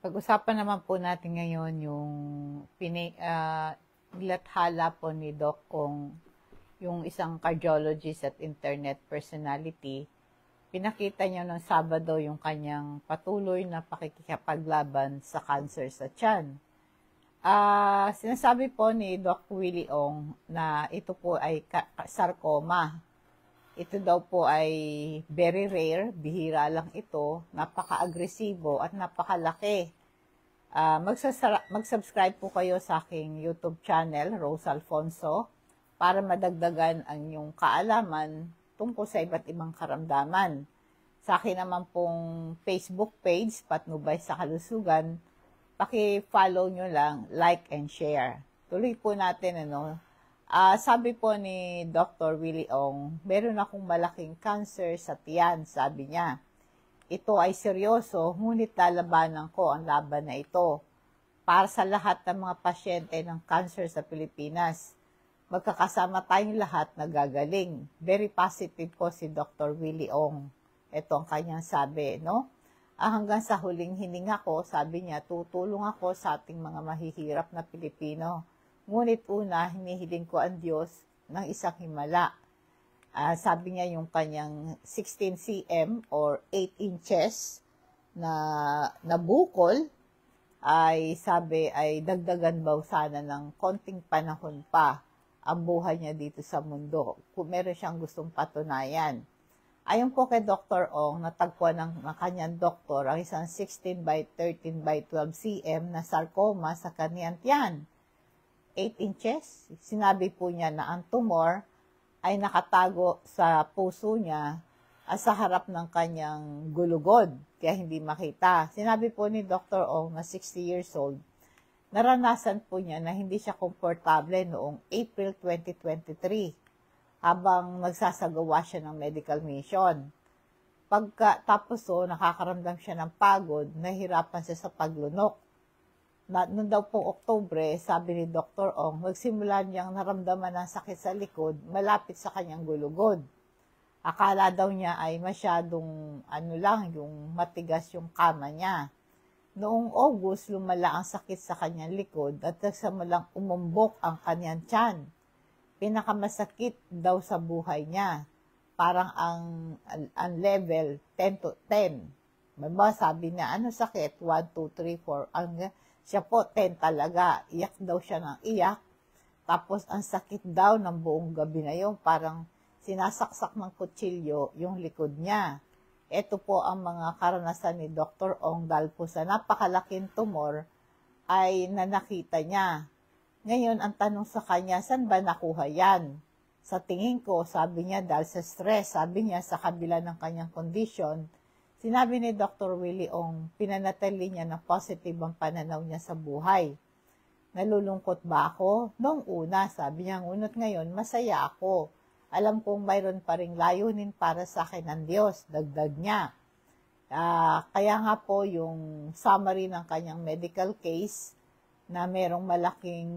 Pag-usapan naman po natin ngayon yung nilathala po ni Doc Ong, yung isang cardiologist at internet personality. Pinakita niya ng Sabado yung kanyang patuloy na pakikipaglaban sa cancer sa tiyan. Sinasabi po ni Doc Willie Ong na ito po ay sarcoma. Ito daw po ay very rare, bihira lang ito, napaka-agresibo at napakalaki. Mag-subscribe po kayo sa aking YouTube channel, Rose Alfonso, para madagdagan ang inyong kaalaman tungkol sa iba't ibang karamdaman. Sa akin naman pong Facebook page, Patnubay sa Kalusugan, paki-follow nyo lang, like and share. Tuloy po natin, sabi po ni Dr. Willie Ong, meron akong malaking cancer sa tiyan, sabi niya. Ito ay seryoso, ngunit lalabanan ko ang laban na ito para sa lahat ng mga pasyente ng cancer sa Pilipinas. Magkakasama tayong lahat na gagaling. Very positive po si Dr. Willie Ong. Ito ang kanyang sabi, no? Hanggang sa huling hininga ko, sabi niya, tutulong ako sa ating mga mahihirap na Pilipino. Ngunit una, hinihiling ko ang Diyos ng isang himala. Sabi niya yung kanyang 16 cm or 8 inches na bukol ay sabi ay dagdagan daw sana ng konting panahon pa ang buhay niya dito sa mundo. Kung meron siyang gustong patunayan. Ayon po kay Dr. Ong, natagpuan ng kanyang doktor ang isang 16 by 13 by 12 cm na sarcoma sa kanyang tiyan. 8 inches. Sinabi po niya na ang tumor ay nakatago sa puso niya at sa harap ng kanyang gulugod, kaya hindi makita. Sinabi po ni Dr. Ong na 60 years old, naranasan po niya na hindi siya komportable noong April 2023 habang nagsasagawa siya ng medical mission. Pagkatapos nakakaramdam siya ng pagod, nahihirapan siya sa paglunok. Noong daw po Oktubre, sabi ni Dr. Ong, magsimula niyang naramdaman ng sakit sa likod malapit sa kanyang gulugod. Akala daw niya ay masyadong yung matigas yung kama niya. Noong August, lumala ang sakit sa kanyang likod at nagsimulang umumbok ang kanyang tiyan. Pinakamasakit daw sa buhay niya. Parang ang level 10 to 10. Sabi niya, ano sakit? 1, 2, 3, 4. Siya po, 10 talaga. Iyak daw siya ng iyak. Tapos, ang sakit daw ng buong gabi na yun. Parang sinasaksak ng kutsilyo yung likod niya. Ito po ang mga karanasan ni Dr. Ong dahil po sa napakalaking tumor ay nanakita niya. Ngayon, ang tanong sa kanya, saan ba nakuha yan? Sa tingin ko, sabi niya, dahil sa stress, sabi niya, sa kabila ng kanyang kondisyon, sinabi ni Dr. Willie Ong, pinanatili niya na positive ang pananaw niya sa buhay. Nalulungkot ba ako? Noong una, sabi niya, ngunit ngayon, masaya ako. Alam kong mayroon pa ring layunin para sa akin ng Diyos, dagdag niya. Kaya nga po yung summary ng kanyang medical case na merong malaking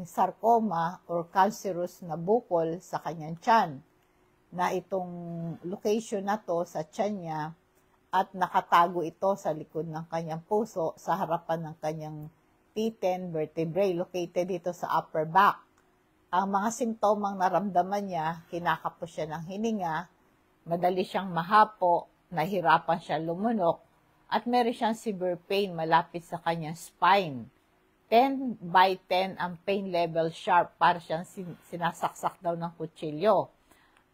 sarcoma or cancerous na bukol sa kanyang tiyan. Na itong location na to sa tiyan niya, at nakatago ito sa likod ng kanyang puso sa harapan ng kanyang T10 vertebrae located dito sa upper back. Ang mga simptomang naramdaman niya, kinakapos siya ng hininga, madali siyang mahapo, nahirapan siya lumunok, at meron siyang severe pain malapit sa kanyang spine. 10 by 10 ang pain level sharp, para siyang sinasaksak daw ng kutsilyo.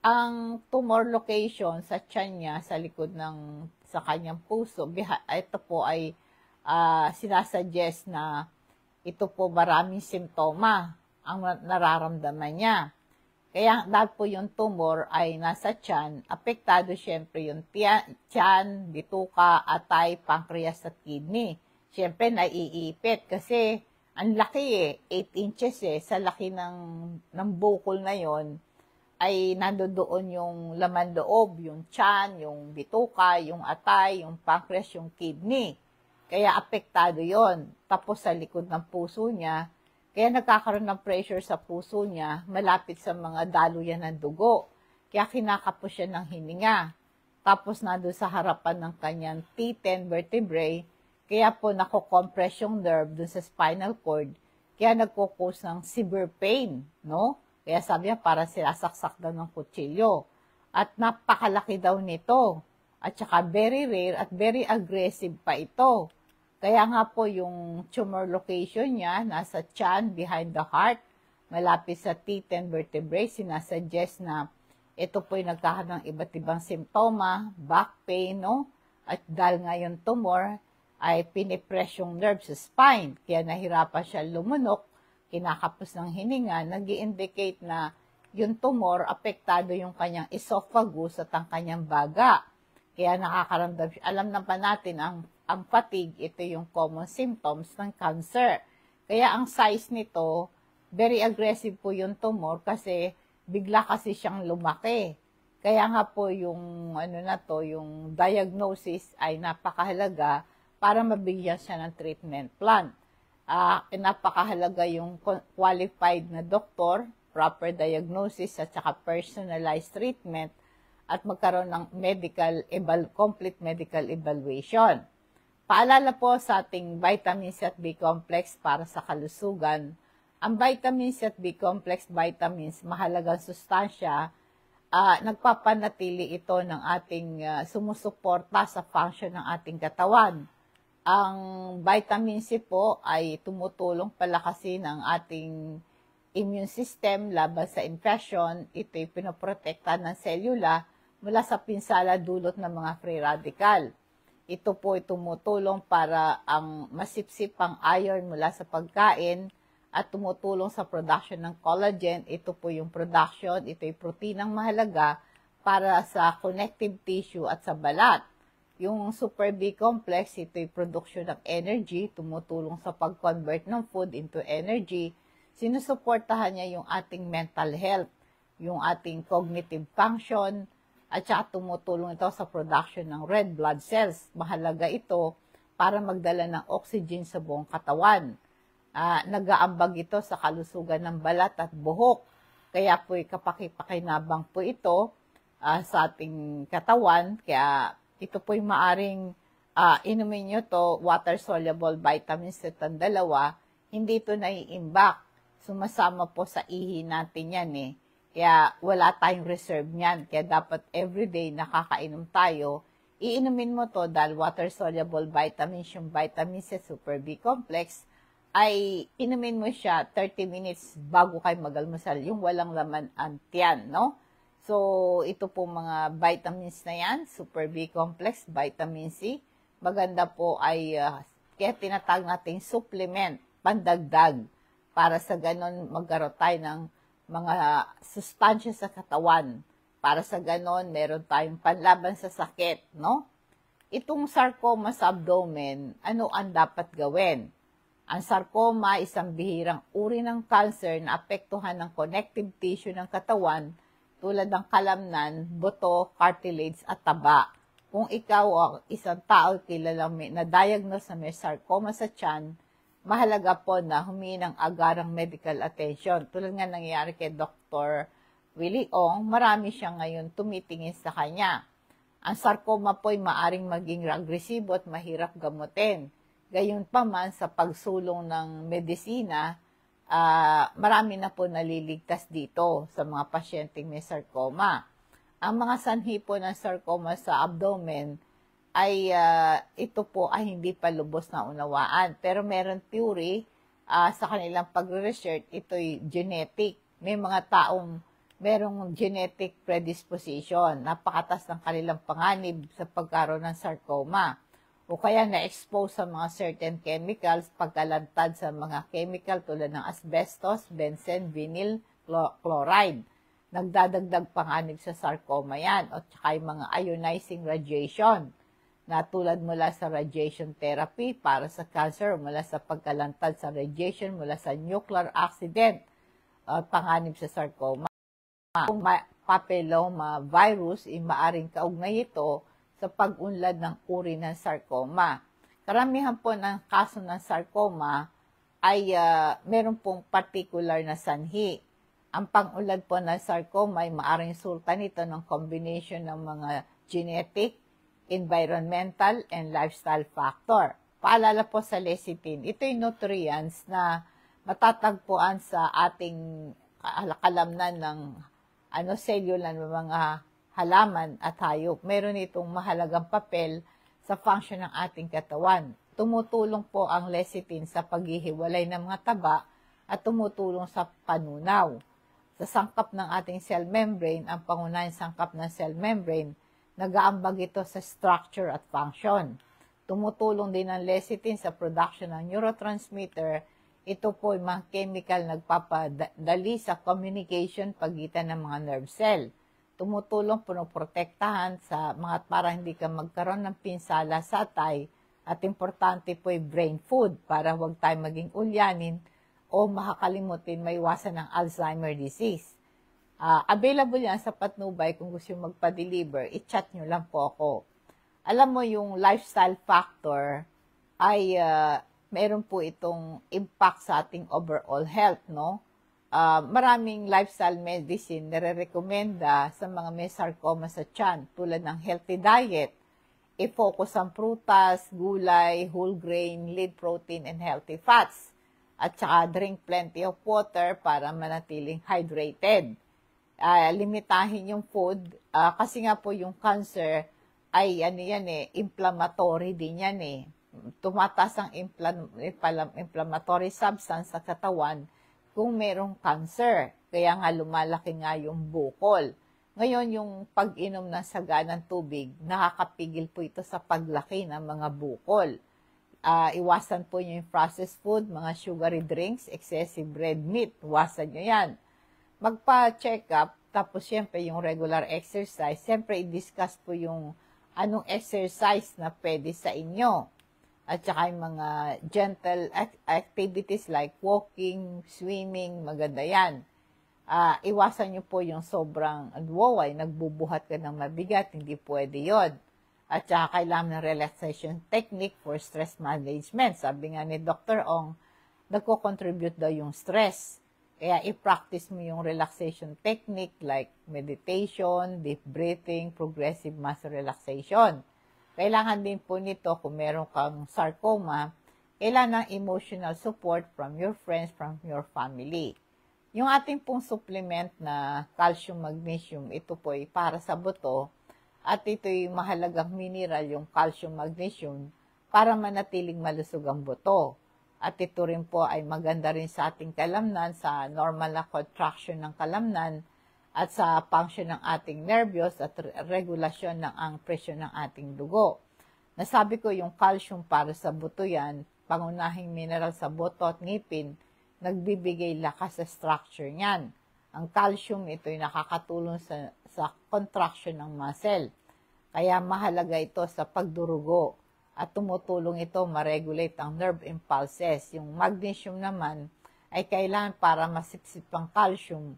Ang tumor location sa tiyan niya, sa likod sa kanyang puso, ito po ay sinasuggest na ito po maraming simptoma ang nararamdaman niya. Kaya dahil po yung tumor ay nasa tiyan, apektado syempre yung tiyan, bituka, atay, pancreas at kidney. Syempre naiipit kasi ang laki 8 inches sa laki ng bukol na yon ay nandoon yung laman loob, yung tiyan, yung bituka, yung atay, yung pancreas, yung kidney. Kaya apektado yon. Tapos sa likod ng puso niya, kaya nagkakaroon ng pressure sa puso niya, malapit sa mga daluyan ng dugo. Kaya kinakapos siya ng hininga. Tapos nandun sa harapan ng kanyang T10 vertebrae, Kaya po nako-compress yung nerve dun sa spinal cord, kaya nagko-cause ng severe pain, no? Kaya sabi niya, para sinasaksak daw ng kutsilyo. At napakalaki daw nito. At saka very rare at very aggressive pa ito. Kaya nga po yung tumor location niya, nasa tiyan, behind the heart, malapit sa T10 vertebrae, sinasuggest na ito po yung nagkakaroon ng iba't ibang simptoma, back pain, no? At dahil nga yung tumor, ay pinipress yung nerve sa spine. Kaya nahirapan siya lumunok, kinakapos ng hininga, nag-i-indicate na yung tumor, apektado yung kanyang esophagus at ang kanyang baga. Kaya nakakaramdam siya. Alam naman natin, ang fatigue, ito yung common symptoms ng cancer. Kaya ang size nito, very aggressive po yung tumor kasi bigla kasi siyang lumaki. Kaya nga po yung, yung diagnosis ay napakahalaga para mabigyan siya ng treatment plan. Napakahalaga yung qualified na doktor, proper diagnosis at saka personalized treatment at magkaroon ng complete medical evaluation. Paalala po sa ating vitamin C at B complex para sa kalusugan. Ang vitamin C at B complex vitamins, mahalagang sustansya, nagpapanatili ito ng ating sumusuporta sa function ng ating katawan. Ang vitamin C po ay tumutulong palakasin ang ating immune system laban sa infection. Ito'y pinoprotekta ng selula mula sa pinsala dulot ng mga free radical. Ito po ay tumutulong para ang masipsip ang iron mula sa pagkain at tumutulong sa production ng collagen. Ito po yung production, ito'y proteinang mahalaga para sa connective tissue at sa balat. Yung Super B complex, ito'y production ng energy, tumutulong sa pag-convert ng food into energy. Sinusuportahan niya yung ating mental health, yung ating cognitive function, at saka tumutulong ito sa production ng red blood cells. Mahalaga ito para magdala ng oxygen sa buong katawan. Nag-aambag ito sa kalusugan ng balat at buhok. Kaya po'y kapakipakinabang po ito sa ating katawan. Kaya ito po'y maaring inumin nyo to, water-soluble vitamins itong dalawa, hindi ito naiimbak. Sumasama po sa ihi natin yan eh. Kaya wala tayong reserve niyan. Kaya dapat everyday nakakainom tayo. Iinumin mo to dahil water-soluble vitamins, yung vitamin C, Super B complex, ay inumin mo siya 30 minutes bago kayo mag-almusal, yung walang laman ang tiyan, no? So, ito po mga vitamins na yan, Super B complex, vitamin C. Maganda po ay, kaya tinatag natin supplement, pandagdag, para sa ganon magkaroon tayo ng mga sustansya sa katawan. Para sa ganon, meron tayong panlaban sa sakit, no? Itong sarcoma sa abdomen, ano ang dapat gawin? Ang sarcoma, isang bihirang uri ng cancer na apektuhan ng connective tissue ng katawan tulad ng kalamnan, buto, cartilage at taba. Kung ikaw o isang tao kilalang na-diagnose na may sarcoma sa tiyan, mahalaga po na humingi ng agarang medical attention. Tulad nga nangyayari kay Dr. Willie Ong, marami siya ngayon tumitingin sa kanya. Ang sarcoma po ay maaring maging agresibo at mahirap gamutin. Gayunpaman sa pagsulong ng medisina, marami na po naliligtas dito sa mga pasyenteng may sarcoma. Ang mga sanhi po ng sarcoma sa abdomen ay ito po ay hindi pa lubos na unawaan. Pero meron theory sa kanilang pagre-research, ito'y genetic. May mga taong merong genetic predisposition, napakatas ng kanilang panganib sa pagkaroon ng sarcoma. O kaya na-expose sa mga certain chemicals, pagkalantad sa mga chemical tulad ng asbestos, benzene, vinyl chloride. Nagdadagdag panganib sa sarcoma yan. O tsaka yung mga ionizing radiation na tulad mula sa radiation therapy para sa cancer, mula sa pagkalantad sa radiation, mula sa nuclear accident, panganib sa sarcoma. Kung papilloma virus, maaring kaugnay ito sa pag-unlad ng uri ng sarcoma. Karamihan po ng kaso ng sarcoma ay meron pong particular na sanhi. Ang pang-unlad po ng sarcoma ay maaring resulta nito ng combination ng mga genetic, environmental, and lifestyle factor. Paalala po sa lecithin, ito yung nutrients na matatagpuan sa ating kalamnan ng cellular ng mga halaman at hayop. Meron itong mahalagang papel sa function ng ating katawan. Tumutulong po ang lecithin sa paghihiwalay ng mga taba at tumutulong sa panunaw. Sa sangkap ng ating cell membrane, ang pangunahing sangkap ng cell membrane, nag-aambag ito sa structure at function. Tumutulong din ang lecithin sa production ng neurotransmitter. Ito po ay mga chemical nagpapadali sa communication pagitan ng mga nerve cell. Tumutulong punoprotektahan sa mga para hindi ka magkaroon ng pinsala sa atay at importante po ay brain food para huwag tayo maging ulyanin o makakalimutin maiwasan ng Alzheimer disease. Available yan sa Patnubay kung gusto yung magpa-deliver, i-chat nyo lang po ako. Alam mo yung lifestyle factor ay meron po itong impact sa ating overall health, no? Maraming lifestyle medicine nare-recommenda sa mga may sarcoma sa tiyan tulad ng healthy diet. I-focus ang prutas, gulay, whole grain, lean protein, and healthy fats. At saka drink plenty of water para manatiling hydrated. Limitahin yung food kasi nga po yung cancer ay inflammatory din yan eh. Tumataas ang inflammatory substance sa katawan kung merong cancer. Kaya nga lumalaki nga yung bukol. Ngayon, yung pag-inom ng saganang tubig, nakakapigil po ito sa paglaki ng mga bukol. Iwasan po nyo yung processed food, mga sugary drinks, excessive red meat. Iwasan nyo yan. Magpa-check up, tapos syempre yung regular exercise. Syempre i-discuss po yung anong exercise na pwede sa inyo. At saka yung mga gentle activities like walking, swimming, maganda yan. Iwasan nyo po yung sobrang nagbubuhat ka ng mabigat, hindi pwede yon. At saka kailangan ng relaxation technique for stress management. Sabi nga ni Dr. Ong, nagko-contribute daw yung stress. Kaya i-practice mo yung relaxation technique like meditation, deep breathing, progressive muscle relaxation. Kailangan din po nito kung meron kang sarcoma, kailangan ng emotional support from your friends, from your family. Yung ating pong supplement na calcium, magnesium, ito po ay para sa buto. At ito'y mahalagang mineral, yung calcium, magnesium, para manatiling malusog ang buto. At ito rin po ay maganda rin sa ating kalamnan, sa normal na contraction ng kalamnan, at sa function ng ating nervyos at regulasyon ng ang presyon ng ating dugo. Nasabi ko yung calcium para sa buto yan, pangunahing mineral sa buto at ngipin, nagbibigay lakas sa structure niyan. Ang calcium, ito'y nakakatulong sa contraction ng muscle. Kaya mahalaga ito sa pagdurugo at tumutulong ito ma-regulate ang nerve impulses. Yung magnesium naman ay kailangan para masipsip ang calcium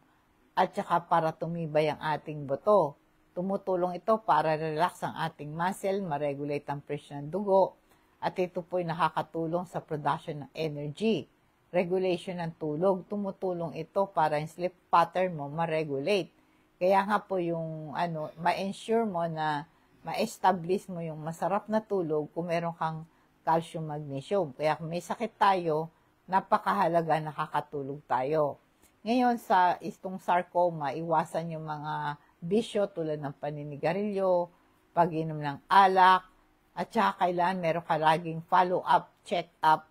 at saka para tumibay ang ating buto. Tumutulong ito para relax ang ating muscle, ma-regulate ang presyon ng dugo at ito po'y nakakatulong sa production ng energy. Regulation ng tulog, tumutulong ito para yung sleep pattern mo ma-regulate. Kaya nga po yung ma-ensure mo na ma-establish mo yung masarap na tulog kung meron kang calcium, magnesium. Kaya kung may sakit tayo, napakahalaga nakakatulog tayo. Ngayon sa itong sarcoma, iwasan yung mga bisyo tulad ng paninigarilyo, pag-inom ng alak, at saka kailangan meron ka laging follow-up, check-up,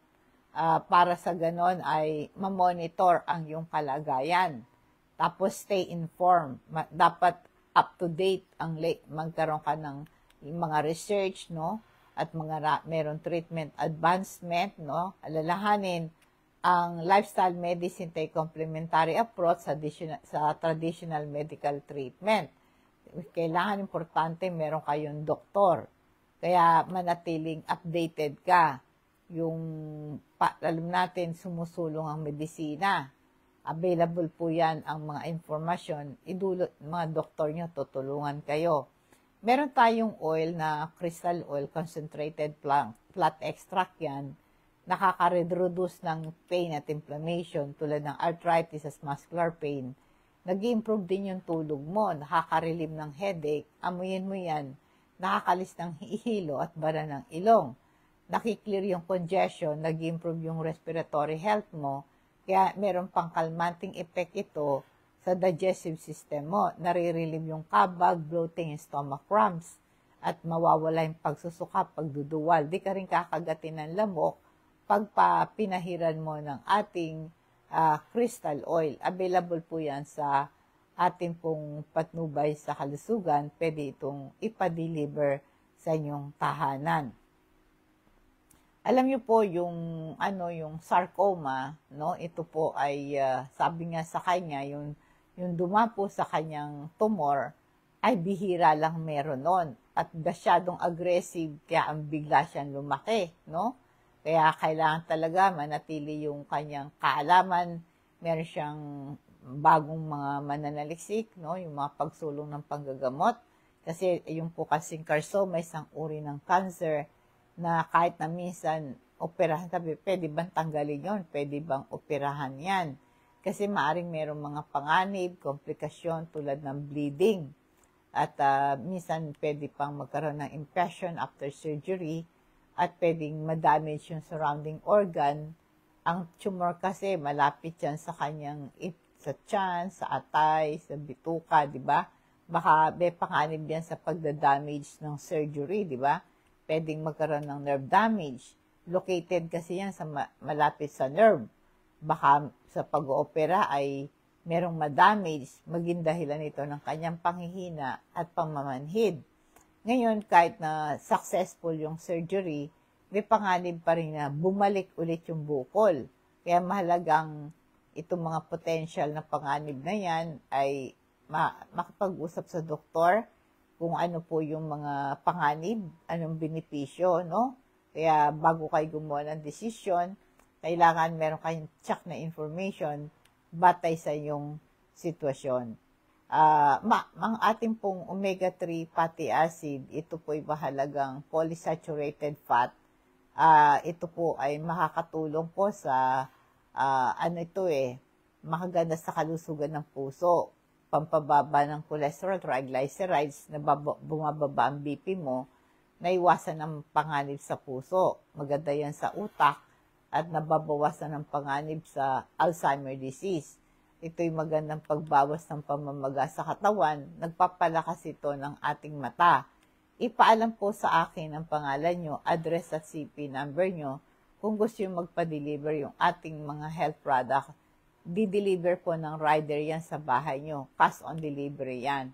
para sa ganon ay mamonitor ang iyong kalagayan. Tapos stay informed. Dapat up to date ang magkaroon ka ng mga research, no? At meron treatment advancement, no? Alalahanin ang lifestyle medicine tay complementary approach sa traditional medical treatment. Kailangan importante meron kayong doktor. Kaya manatiling updated ka. Alam natin, sumusulong ang medisina. Available po yan ang mga informasyon. Mga doktor nyo, tutulungan kayo. Meron tayong oil na crystal oil, concentrated plant extract yan. Nakaka-reduce ng pain at inflammation tulad ng arthritis as muscular pain. Nag-improve din yung tulog mo. Nakaka-relieve ng headache. Amuyin mo yan. Nakakalis ng hihilo at bara ng ilong. nakiklear yung congestion, nag-improve yung respiratory health mo, kaya meron pang calmanting effect ito sa digestive system mo. Nare-relieve yung kabag, bloating, and stomach cramps, at mawawala yung pagsusuka, pagduduwal. Di ka rin kakagatin ng lamok pag pinahiran mo ng ating crystal oil. Available po yan sa ating pong patnubay sa kalusugan. Pwede itong ipa-deliver sa inyong tahanan. Alam niyo po yung sarcoma, no? Ito po ay sabi nga sa kanya, yung dumapo sa kanyang tumor ay bihira lang meron nun at masyadong aggressive, kaya ang bigla siyang lumaki, no? Kaya kailangan talaga manatili yung kanyang kaalaman. Meron siyang bagong mga mananaliksik, no? Yung mga pagsulong ng panggagamot. Kasi yung po kasing carcinoma, isang uri ng cancer na kahit na minsan operahan, sabi, pwede bang tanggalin yon? Pwede bang operahan yan? Kasi maaring merong mga panganib, komplikasyon tulad ng bleeding. At minsan pwede pang magkaroon ng infection after surgery at pwedeng ma-damage yung surrounding organ. Ang tumor kasi malapit yan sa kanyang sa tiyan, sa atay, sa bituka, di ba? Baka may panganib yan sa pagda-damage ng surgery, di ba? Pwedeng magkaroon ng nerve damage. Located kasi yan sa malapit sa nerve. Baka sa pag-oopera ay merong ma-damage, maging dahilan ito ng kanyang panghihina at pamamanhid. Ngayon, kahit na successful yung surgery, may panganib pa rin na bumalik ulit yung bukol. Kaya mahalagang itong mga potential na panganib na yan ay makapag-usap sa doktor kung ano po yung mga panganib, anong benepisyo, no? Kaya bago kayo gumawa ng desisyon, kailangan meron kayong check na information batay sa iyong sitwasyon. Ang ating pong omega-3 fatty acid, ito po ay mahalagang polysaturated fat. Ito po ay makakatulong po sa makaganda sa kalusugan ng puso, pampababa ng cholesterol, triglycerides, na bumababa ang BP mo, naiwasan ng panganib sa puso. Maganda yan sa utak at nababawasan ng panganib sa Alzheimer disease. Ito'y magandang pagbawas ng pamamaga sa katawan, nagpapalakas ito ng ating mata. Ipaalam po sa akin ang pangalan nyo, address at CP number nyo. Kung gusto nyo magpa-deliver yung ating mga health product, di-deliver po ng rider yan sa bahay nyo. Cash on delivery yan.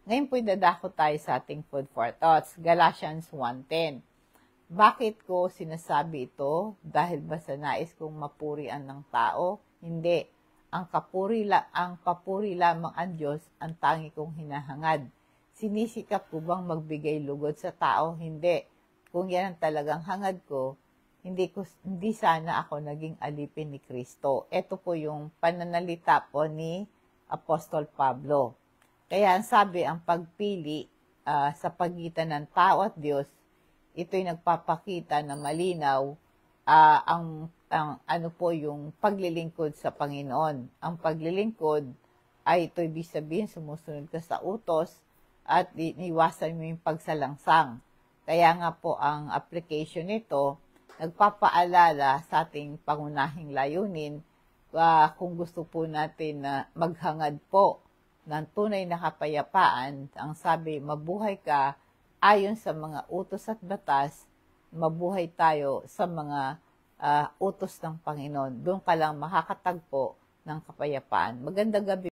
Ngayon po dadako tayo sa ating food for thoughts. Galatians 1:10. Bakit ko sinasabi ito? Dahil ba sa nais kong mapurian ng tao? Hindi. Ang papuri lamang ang Diyos ang tangi kong hinahangad. Sinisikap ko bang magbigay lugod sa tao? Hindi. Kung yan ang talagang hangad ko, hindi sana ako naging alipin ni Kristo. Ito po yung pananalita po ni Apostol Pablo. Kaya ang sabi, ang pagpili sa pagitan ng tao at Diyos, ito'y nagpapakita na malinaw ang yung paglilingkod sa Panginoon. Ang paglilingkod ay ito ibig sabihin sumusunod ka sa utos at iniwasan mo yung pagsalangsang. Kaya nga po ang application nito, nagpapaalala sa ating pangunahing layunin kung gusto po natin na maghangad po ng tunay na kapayapaan. Ang sabi, mabuhay ka ayon sa mga utos at batas, mabuhay tayo sa mga utos ng Panginoon. Doon ka lang makakatagpo ng kapayapaan. Magandang gabi.